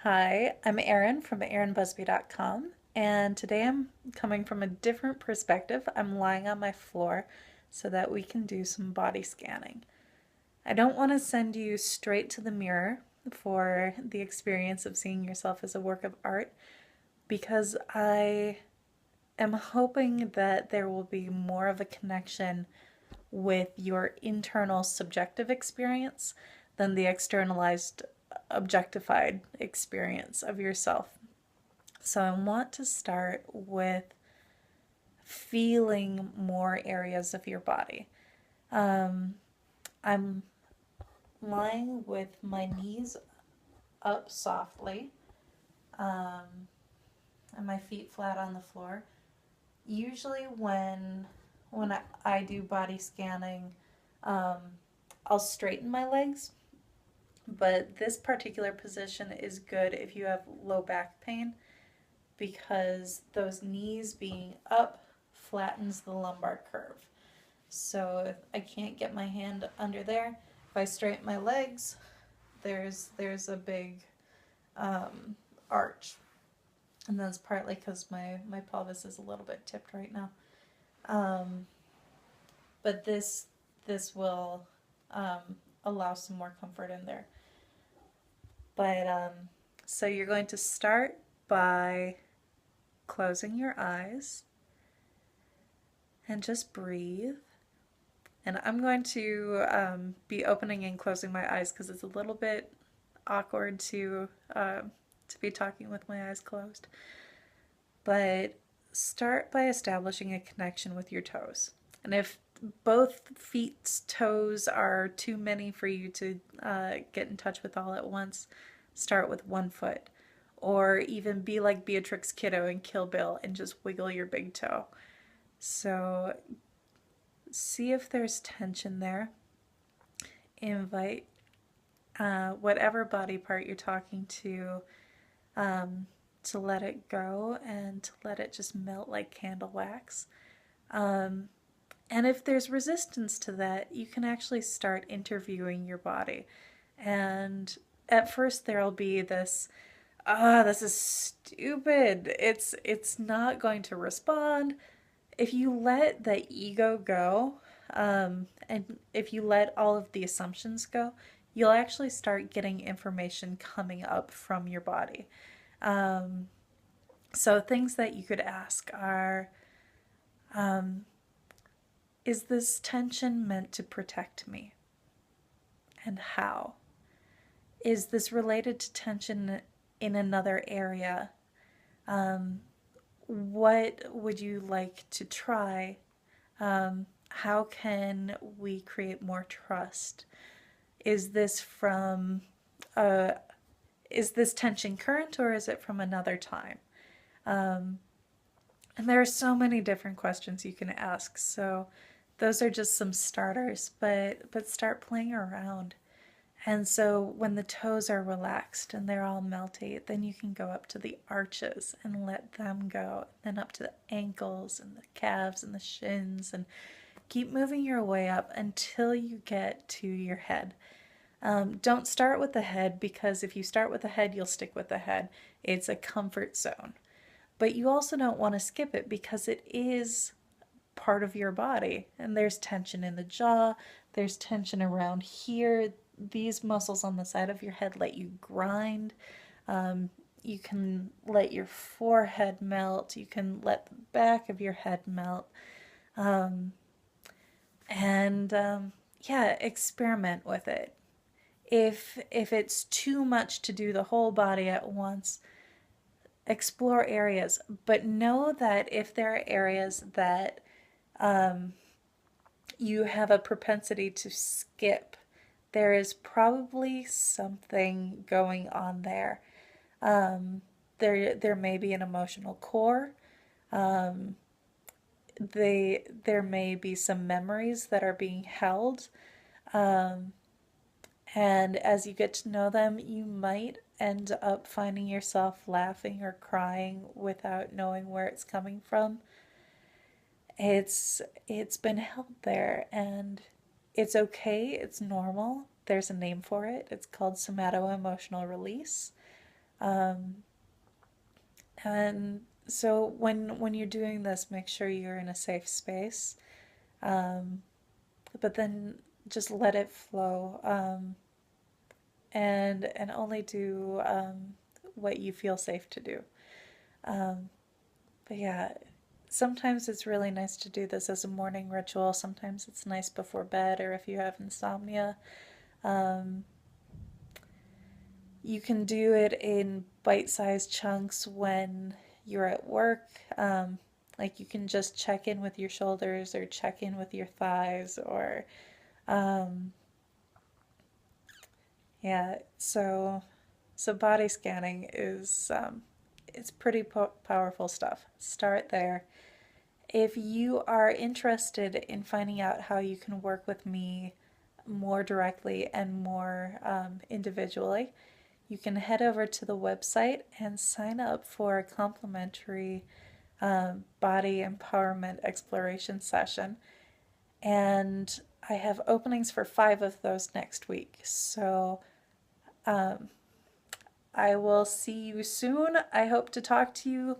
Hi, I'm Erin from erinbusby.com, and today I'm coming from a different perspective. I'm lying on my floor so that we can do some body scanning. I don't want to send you straight to the mirror for the experience of seeing yourself as a work of art because I am hoping that there will be more of a connection with your internal subjective experience than the externalized objectified experience of yourself. So I want to start with feeling more areas of your body. Um, I'm lying with my knees up softly um, and my feet flat on the floor. Usually, when I do body scanning, um, I'll straighten my legs, but this particular position is good if you have low back pain because those knees being up flattens the lumbar curve. So if I can't get my hand under there, if I straighten my legs, there's a big um, arch, and that's partly because my pelvis is a little bit tipped right now. Um, but this will um, allow some more comfort in there. But so you're going to start by closing your eyes and just breathe. And I'm going to be opening and closing my eyes because it's a little bit awkward to be talking with my eyes closed. But start by establishing a connection with your toes. And if both feet's toes are too many for you to get in touch with all at once, start with one foot. Or even be like Beatrix Kiddo in Kill Bill and just wiggle your big toe. So see if there's tension there. Invite whatever body part you're talking um, to let it go and to let it just melt like candle wax. Um, and if there's resistance to that, you can actually start interviewing your body. And at first, there'll be this, this is stupid. It's not going to respond. If you let the ego go, and if you let all of the assumptions go, you'll actually start getting information coming up from your body. Um, so things that you could ask are, um, is this tension meant to protect me? And how? Is this related to tension in another area? Um, what would you like to try? How can we create more trust? Is this from, uh, is this tension current or is it from another time? Um, and there are so many different questions you can ask. So those are just some starters, but start playing around. And so when the toes are relaxed and they're all melty, then you can go up to the arches and let them go. Then up to the ankles and the calves and the shins and keep moving your way up until you get to your head. Don't start with the head because if you start with the head, you'll stick with the head. It's a comfort zone. But you also don't want to skip it because it is part of your body. And there's tension in the jaw, there's tension around here. These muscles on the side of your head let you grind. Um, you can let your forehead melt. You can let the back of your head melt. Um, and yeah, experiment with it. If it's too much to do the whole body at once, explore areas. But know that if there are areas that um, you have a propensity to skip, there is probably something going on there. Um, there may be an emotional core. Um, there may be some memories that are being held. Um, and as you get to know them, you might end up finding yourself laughing or crying without knowing where it's coming from. It's been held there and it's okay, it's normal. There's a name for it. It's called somato emotional release. Um, and so when you're doing this, make sure you're in a safe space. Um, but then just let it flow. And only do what you feel safe to do. Um, but yeah, sometimes it's really nice to do this as a morning ritual. Sometimes it's nice before bed, or if you have insomnia. Um, you can do it in bite-sized chunks when you're at work. Like you can just check in with your shoulders or check in with your thighs or um, yeah. So body scanning is it's pretty powerful stuff. Start there. If you are interested in finding out how you can work with me more directly and more individually, you can head over to the website and sign up for a complimentary body empowerment exploration session. And I have openings for 5 of those next week. So um, I will see you soon. I hope to talk to you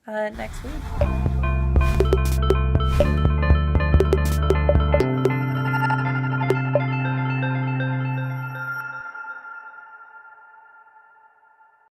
next week.